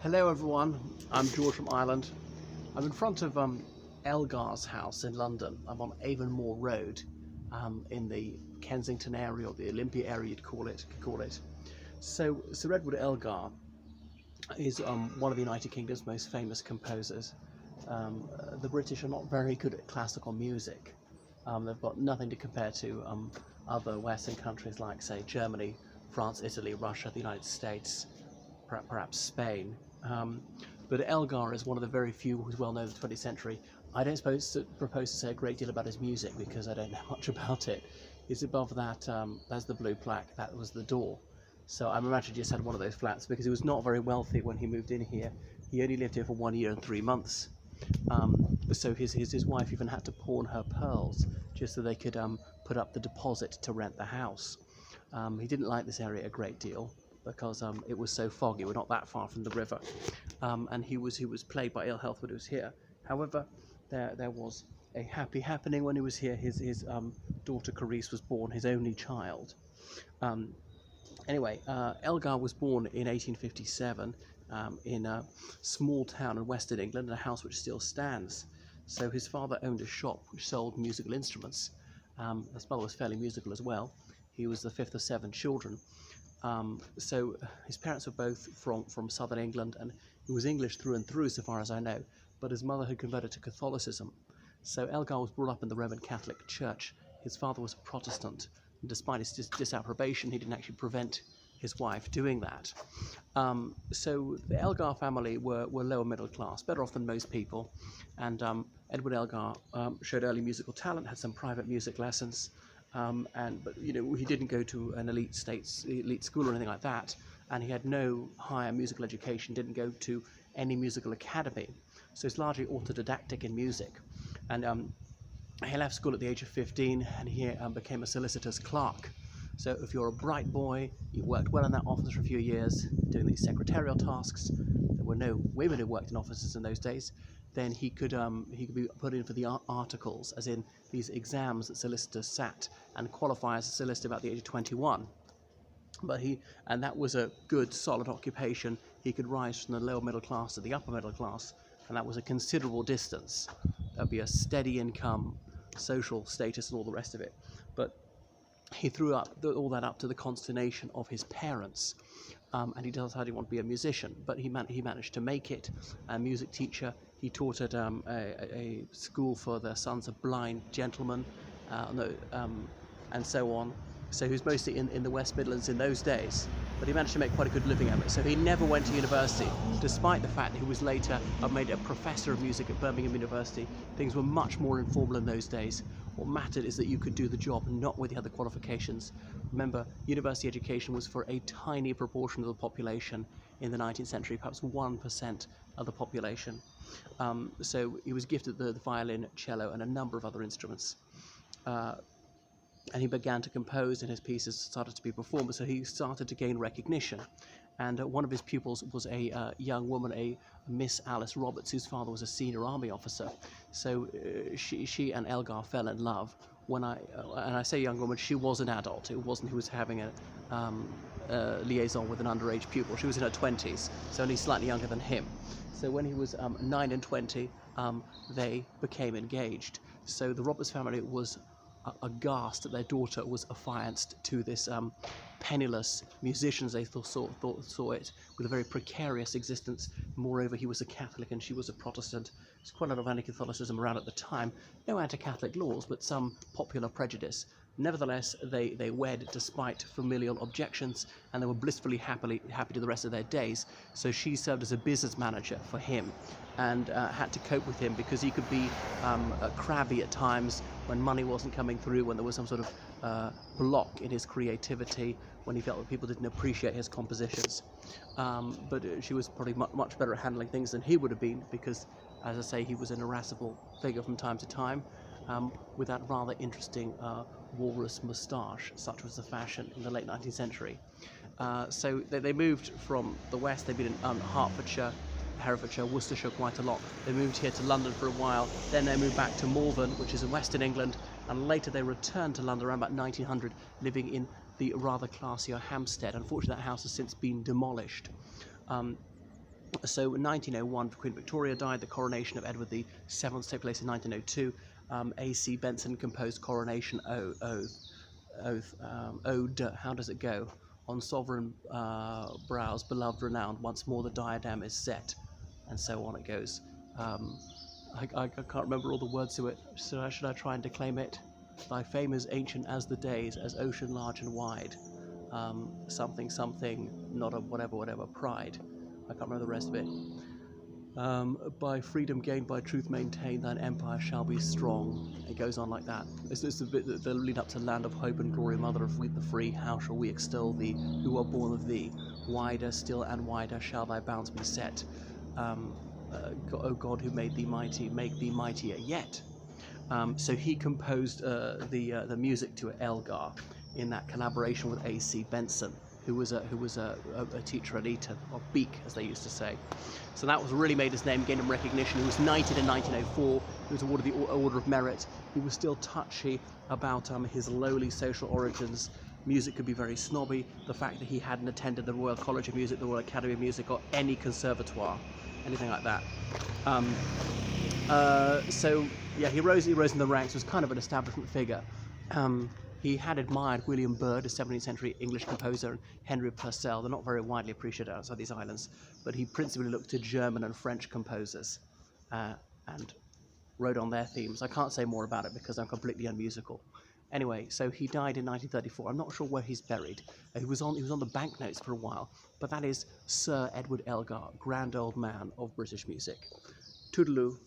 Hello everyone, I'm George from Ireland. I'm in front of Elgar's house in London. I'm on Avonmore Road in the Kensington area, or the Olympia area you'd call it. So Edward Elgar is one of the United Kingdom's most famous composers. The British are not very good at classical music. They've got nothing to compare to other Western countries like, say, Germany, France, Italy, Russia, the United States, perhaps Spain. Um, but Elgar is one of the very few who's well known in the 20th century. I don't propose to say a great deal about his music because I don't know much about it. It's above that, that's the blue plaque, that was the door. So I'm imagining he just had one of those flats because he was not very wealthy when he moved in here. He only lived here for 1 year and 3 months. So his wife even had to pawn her pearls just so they could put up the deposit to rent the house. He didn't like this area a great deal because it was so foggy. We're not that far from the river, and he was plagued by ill health when he was here. However, there was a happy happening when he was here. His daughter Carice was born, his only child. Um, Anyway, Elgar was born in 1857 in a small town in Western England, in a house which still stands. So his father owned a shop which sold musical instruments. His mother was fairly musical as well. He was the fifth of seven children. So his parents were both from southern England, and he was English through and through, so far as I know. But his mother had converted to Catholicism. So Elgar was brought up in the Roman Catholic Church. His father was a Protestant. And despite his disapprobation, he didn't actually prevent his wife doing that. So the Elgar family were lower middle class, better off than most people. And Edward Elgar showed early musical talent, had some private music lessons. But he didn't go to an elite school or anything like that, and he had no higher musical education, didn't go to any musical academy, so he's largely autodidactic in music. And he left school at the age of 15, and he became a solicitor's clerk. So if you're a bright boy, you worked well in that office for a few years, doing these secretarial tasks. There were no women who worked in offices in those days. Then he could be put in for the articles, as in these exams that solicitors sat, and qualify as a solicitor about the age of 21. And that was a good, solid occupation. He could rise from the lower middle class to the upper middle class, and that was a considerable distance. There'd be a steady income, social status, and all the rest of it. But he threw all that up to the consternation of his parents, and he decided he wanted to be a musician. But he managed to make it. A music teacher. He taught at a school for the sons of blind gentlemen, and so on. So he was mostly in the West Midlands in those days, but he managed to make quite a good living of it. So he never went to university, despite the fact that he was later made a professor of music at Birmingham University. Things were much more informal in those days. What mattered is that you could do the job, not with the other qualifications. Remember, university education was for a tiny proportion of the population in the 19th century, perhaps 1% of the population. So he was gifted the violin, cello, and a number of other instruments. And he began to compose, and his pieces started to be performed, so he started to gain recognition. And one of his pupils was a young woman, a Miss Alice Roberts, whose father was a senior army officer. So she and Elgar fell in love. And I say young woman, she was an adult. It wasn't he was having a liaison with an underage pupil. She was in her 20s, so only slightly younger than him. So when he was 9 and 20, they became engaged. So the Roberts family was aghast that their daughter was affianced to this penniless musician, as they saw it, with a very precarious existence. Moreover, he was a Catholic and she was a Protestant. There's quite a lot of anti-Catholicism around at the time. No anti-Catholic laws, but some popular prejudice. Nevertheless, they wed despite familial objections, and they were blissfully happy to the rest of their days. So she served as a business manager for him, and had to cope with him because he could be crabby at times when money wasn't coming through, when there was some sort of block in his creativity, when he felt that people didn't appreciate his compositions. But she was probably much better at handling things than he would have been, because, as I say, he was an irascible figure from time to time, with that rather interesting walrus moustache. Such was the fashion in the late 19th century. So they moved from the west. They've been in Herefordshire, Worcestershire quite a lot. They moved here to London for a while, then they moved back to Malvern, which is in Western England, and later they returned to London around about 1900, living in the rather classier Hampstead. Unfortunately, that house has since been demolished. So in 1901, Queen Victoria died. The coronation of Edward VII took place in 1902. A.C. Benson composed Coronation Ode. How does it go? On sovereign brows, beloved, renowned, once more the diadem is set, and so on it goes. I can't remember all the words to it, so should I try and declaim it? Thy fame is ancient as the days, as ocean large and wide. Something, something, not a whatever, pride. I can't remember the rest of it. By freedom gained, by truth maintained, thine empire shall be strong. It goes on like that. It's the bit that lead up to land of hope and glory, mother of the free. How shall we extol thee, who are born of thee? Wider still and wider shall thy bounds be set. O God, who made thee mighty, make thee mightier yet. So he composed the music to Elgar in that collaboration with A.C. Benson, who was a teacher at Eton, or Beak as they used to say. So that was really made his name, gained him recognition. He was knighted in 1904. He was awarded the Order of Merit. He was still touchy about his lowly social origins. Music could be very snobby. The fact that he hadn't attended the Royal College of Music, the Royal Academy of Music, or any conservatoire, anything like that. So yeah, he rose in the ranks. Was kind of an establishment figure. He had admired William Byrd, a 17th century English composer, and Henry Purcell. They're not very widely appreciated outside these islands, but he principally looked to German and French composers and wrote on their themes. I can't say more about it because I'm completely unmusical. Anyway, so he died in 1934. I'm not sure where he's buried. He was on the banknotes for a while, but that is Sir Edward Elgar, grand old man of British music. Toodaloo.